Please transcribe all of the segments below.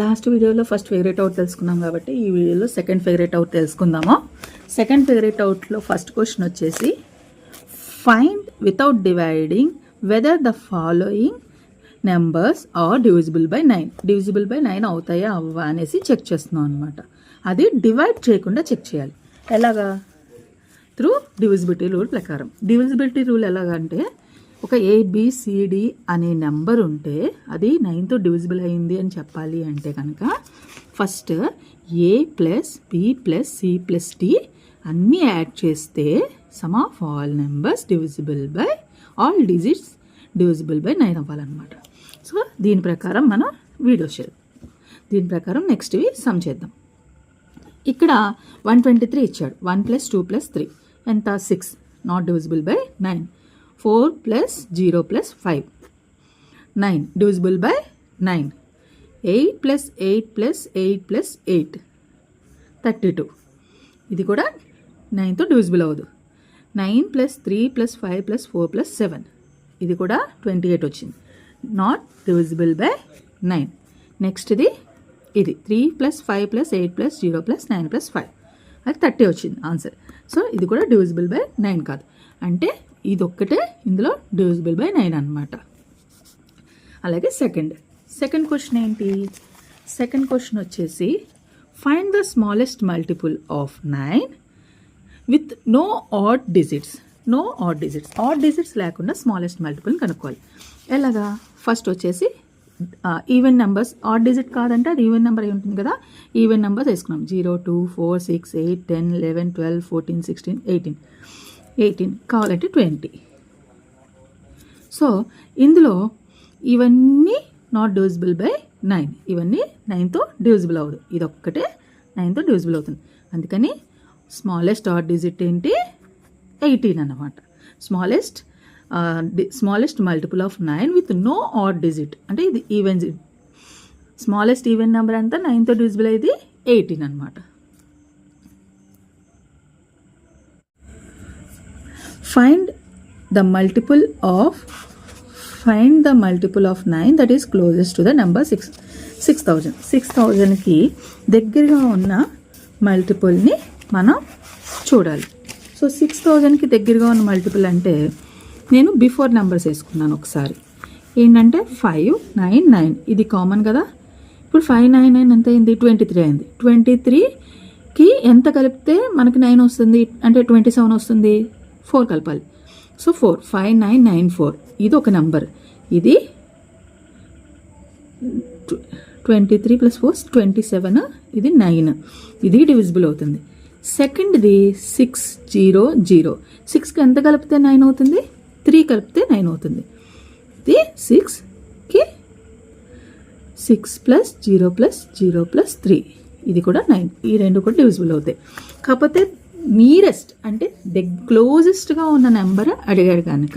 Last వీడియోలో first figure out తెలుసుకున్నాం కాబట్టి ఈ వీడియోలో సెకండ్ ఫిగర్ అవుట్ తెలుసుకుందాము. సెకండ్ ఫిగర్ అవుట్లో ఫస్ట్ క్వశ్చన్ వచ్చేసి find without dividing whether the following numbers are divisible by 9. Divisible by 9 అవుతాయా అవ్వా అనేసి చెక్ చేస్తున్నాం అనమాట. అది డివైడ్ చేయకుండా చెక్ చేయాలి. ఎలాగా? త్రూ డివిజిబిలిటీ రూల్ ప్రకారం. డివిజిబిలిటీ రూల్ ఎలాగంటే ఒక ఏబిసిడి అనే నెంబర్ ఉంటే అది 9తో డివిజిబుల్ అయింది అని చెప్పాలి అంటే కనుక first A plus B plus C plus D అన్నీ యాడ్ చేస్తే sum of all numbers divisible by all digits divisible by 9 అవ్వాలన్నమాట. సో దీని ప్రకారం మనం వీడియో చేద్దాం. దీని ప్రకారం నెక్స్ట్వి సమ్ చేద్దాం. ఇక్కడ 123 ఇచ్చాడు. 1 ప్లస్ 2 ప్లస్ 3 ఎంత? 6. Not divisible by 9. 4 plus 0 plus 5 9 divisible by 9. 8 plus 8 plus 8 plus 8 32. ఇది కూడా 9తో డివిజిబుల్ అవ్వదు. 9 ప్లస్ 3 ప్లస్ 5 ప్లస్ 4 ప్లస్ 7 ఇది కూడా 28 వచ్చింది. Not divisible by 9. నెక్స్ట్ ఇది 3 plus 5 plus 8 plus 0 plus 9 plus 5 అది 30 వచ్చింది ఆన్సర్. సో ఇది కూడా డివిజిబుల్ బై 9 కాదు. అంటే ఇది ఒక్కటే ఇందులో డివిజిబుల్ బై 9 అనమాట. అలాగే సెకండ్ క్వశ్చన్ ఏంటి? సెకండ్ క్వశ్చన్ వచ్చేసి find the smallest multiple of 9 with no odd digits. Odd digits లేకుండా స్మాలెస్ట్ మల్టిపుల్ కనుక్కోవాలి. ఎలాగా? ఫస్ట్ వచ్చేసి ఈవెన్ నెంబర్స్. ఆడ్ డిజిట్ కాదంటే అది ఈవెన్ నెంబర్ అయి ఉంటుంది కదా. ఈవెన్ నెంబర్స్ వేసుకున్నాం. 0 2 4 6 8 10 11 12 14 16 18 కావాలంటే 20. సో ఇందులో ఇవన్నీ నాట్ డివిజిబుల్ బై 9. ఇవన్నీ 9తో డివిజిబుల్ అవ్వదు. ఇది ఒక్కటే 9తో డివిజిబుల్ అవుతుంది. అందుకని స్మాలెస్ట్ ఆడ్ డిజిట్ ఏంటి? 18 అన్నమాట. Smallest multiple of 9 with no odd digit అంటే ఇది ఈవెన్. స్మాలెస్ట్ ఈవెన్ నెంబర్ అంతా 9తో డివిజిబుల్ అయ్యేది 18 అనమాట. Find the multiple of 9 that is closest to the number 6000. 6000కి దగ్గరగా ఉన్న మల్టిపుల్ని మనం చూడాలి. సో 6000కి దగ్గరగా ఉన్న మల్టిపుల్ అంటే నేను బిఫోర్ నెంబర్స్ వేసుకున్నాను ఒకసారి. ఏంటంటే 5 9 9 ఇది కామన్ కదా. ఇప్పుడు 5 9 9 ఎంత అయింది? 23 అయింది. 23కి ఎంత కలిపితే మనకి 9 వస్తుంది అంటే 27 వస్తుంది. 4 కలపాలి. సో 4 5 9 9 4 ఇది ఒక నెంబర్. ఇది 23 ప్లస్ 4 27 ఇది 9 ఇది డివిజిబుల్ అవుతుంది. సెకండ్ది 6 0 0 6కి ఎంత కలిపితే 9 అవుతుంది? 3 కలిపితే 9 అవుతుంది. ఇది 6కి 6 ప్లస్ 0 ప్లస్ 0 ప్లస్ 3 ఇది కూడా 9. ఈ రెండు కూడా డివిజిబుల్ అవుతాయి. కాకపోతే నియరెస్ట్ అంటే క్లోజెస్ట్గా ఉన్న నెంబర్ అడిగాడు కనుక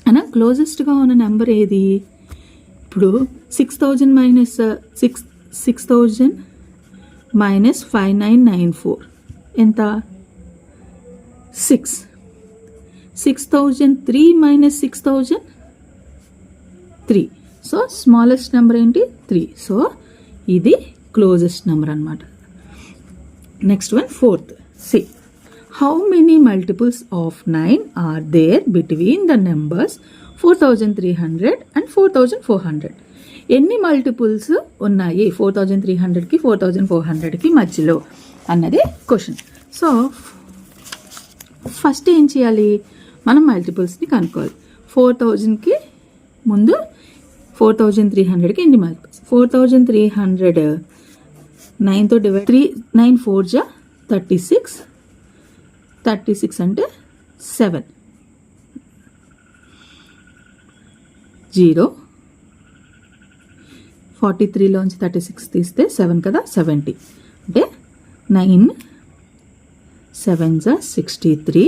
మనం క్లోజెస్ట్గా ఉన్న నెంబర్ ఏది? ఇప్పుడు 6000 మైనస్ 5994 ఎంత? 6. 6003 మైనస్ 6000 3. సో స్మాలెస్ట్ నెంబర్ ఏంటి? 3. సో ఇది క్లోజెస్ట్ నెంబర్ అనమాట. Next one fourth. See, how many multiples of 9 are there between the numbers 4300 and 4400? ఎన్ని మల్టిపుల్స్ ఉన్నాయి 4300కి 4400కి మధ్యలో అన్నది క్వశ్చన్. సో ఫస్ట్ ఏం చేయాలి? మనం మల్టిపుల్స్ని కనుక్కోవాలి. 4000కి ముందు 4300కి ఎన్ని మల్టిపుల్స్? 4300 9తో డివైడ్ 9 4 జా 36 అంటే 7 0 43లోంచి 36 తీస్తే 7 కదా 70 అంటే 9 7 జా 63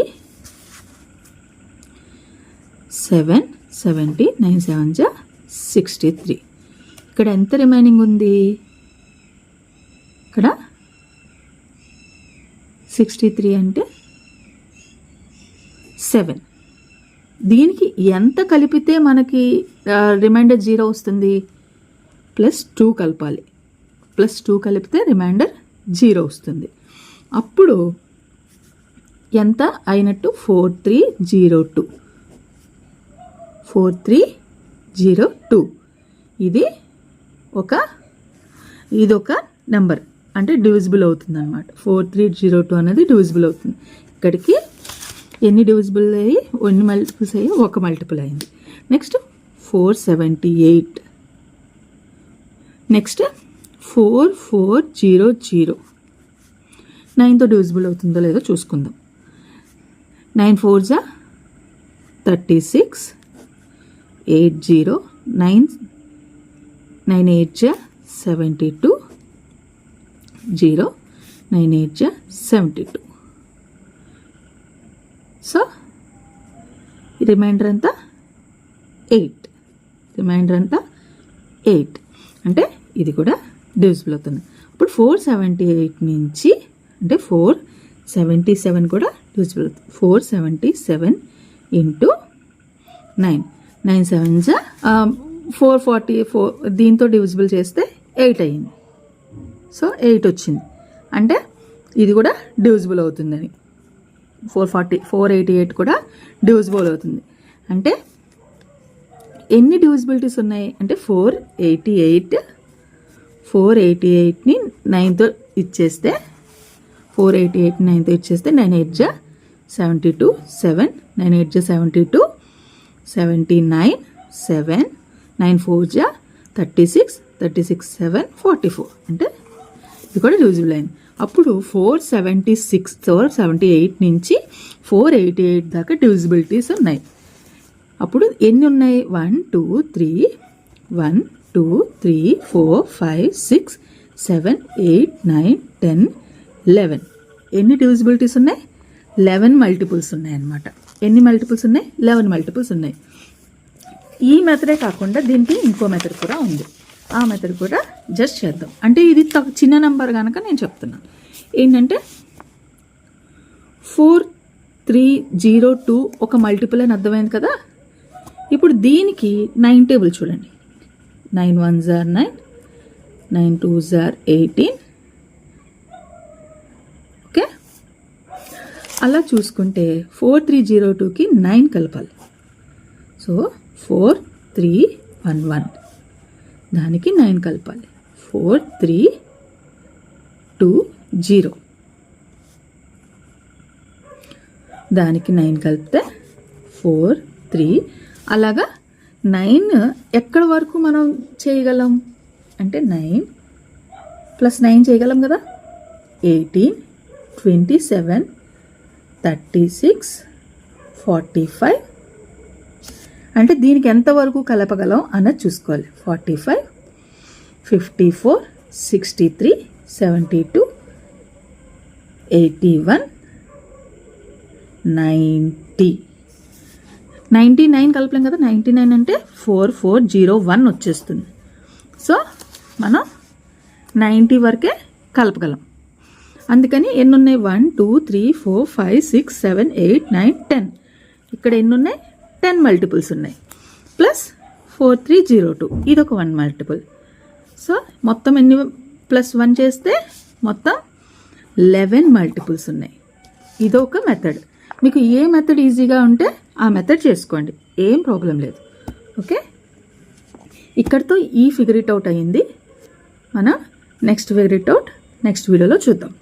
7 70 9 7 జా 63. ఇక్కడ ఎంత రిమైనింగ్ ఉంది? ఇక్కడ 63 అంటే 7. దీనికి ఎంత కలిపితే మనకి రిమైండర్ 0 వస్తుంది? +2 కలపాలి. +2 కలిపితే రిమైండర్ 0 వస్తుంది. అప్పుడు ఎంత అయినట్టు 4302. 4302 ఇది ఒక నెంబర్, అంటే డివిజిబుల్ అవుతుంది అనమాట. 4302 అనేది డివిజిబుల్ అవుతుంది. ఇక్కడికి ఎన్ని డివిజిబుల్ అయ్యి ఎన్ని మల్టిపుల్స్ అయ్యి ఒక మల్టిపుల్ అయింది. నెక్స్ట్ 478. నెక్స్ట్ 4400. 9తో డివిజిబుల్ అవుతుందో లేదో చూసుకుందాం. 9 4 జా 36, 80, 9 8 జా 72, 0 9 8 జా 72. సో రిమైండర్ అంతా 8. రిమైండర్ అంతా 8 అంటే ఇది కూడా డివిజిబుల్ అవుతుంది. ఇప్పుడు 478 నుంచి అంటే 477 కూడా డివిజిబుల్ అవుతుంది. 477 ఇంటూ 9. 9 7 జా 444. దీంతో డివిజిబుల్ చేస్తే 8 అయ్యింది. సో 8 వచ్చింది అంటే ఇది కూడా డివిజిబుల్ అవుతుందని. 488 కూడా డివిజిబుల్ అవుతుంది. అంటే ఎన్ని డివిజిబిలిటీస్ ఉన్నాయి అంటే 488ని 9తో ఇచ్చేస్తే 9 8 జా 72, 7 9 8 జా 72, 79 7 9 4 జా 36, 7 44 అంటే ఇది కూడా డివిజిబుల్ అయింది. అప్పుడు 478 నుంచి 488 దాకా డివిజిబిలిటీస్ ఉన్నాయి. అప్పుడు ఎన్ని ఉన్నాయి? 1 2 3 4 5 6 7 8 9 10 11. ఎన్ని డివిజిబిలిటీస్ ఉన్నాయి? 11 మల్టిపుల్స్ ఉన్నాయి అన్నమాట. ఎన్ని మల్టిపుల్స్ ఉన్నాయి? 11 మల్టిపుల్స్ ఉన్నాయి. ఈ మెథడే కాకుండా దీనికి ఇంకో మెథడ్ కూడా ఉంది. ఆ మెథడ్ కూడా జస్ట్ చేద్దాం. అంటే ఇది చిన్న నెంబర్ కనుక నేను చెప్తున్నాను. ఏంటంటే 4302 ఒక మల్టిపుల్ అని అర్థమైంది కదా. ఇప్పుడు దీనికి 9 టేబుల్ చూడండి. 9 1s are 9, 9 2s are 18. Okay, అలా చూసుకుంటే 4302కి 9 కలపాలి. సో 4311 దానికి 9 కలపాలి. 4320 దానికి 9 కలిపితే 43. అలాగా 9 ఎక్కడి వరకు మనం చేయగలం అంటే 9 + 9 చేయగలం కదా. 18 27 36 45 అంటే దీనికి ఎంతవరకు కలపగలం అన్నది చూసుకోవాలి. 45 54 63 72 81 90. 99 కలపలేం కదా. 99 అంటే 4401 వచ్చేస్తుంది. సో మనం 90 వరకే కలపగలం. అందుకని ఎన్ని ఉన్నాయి? 1 2 3 4 5 6 7 8 9 10. ఇక్కడ ఎన్ని ఉన్నాయి? 10 మల్టిపుల్స్ ఉన్నాయి. ప్లస్ 4302 ఇదొక 1 మల్టిపుల్. సో మొత్తం ఎన్ని +1 చేస్తే మొత్తం 11 మల్టిపుల్స్ ఉన్నాయి. ఇదొక మెథడ్. మీకు ఏ మెథడ్ ఈజీగా ఉంటే ఆ మెథడ్ చేసుకోండి, ఏం ప్రాబ్లం లేదు. ఓకే, ఇక్కడితో ఈ ఫిగర్ ఇట్ అవుట్ అయ్యింది. మనం next figure it out next వీడియోలో చూద్దాం.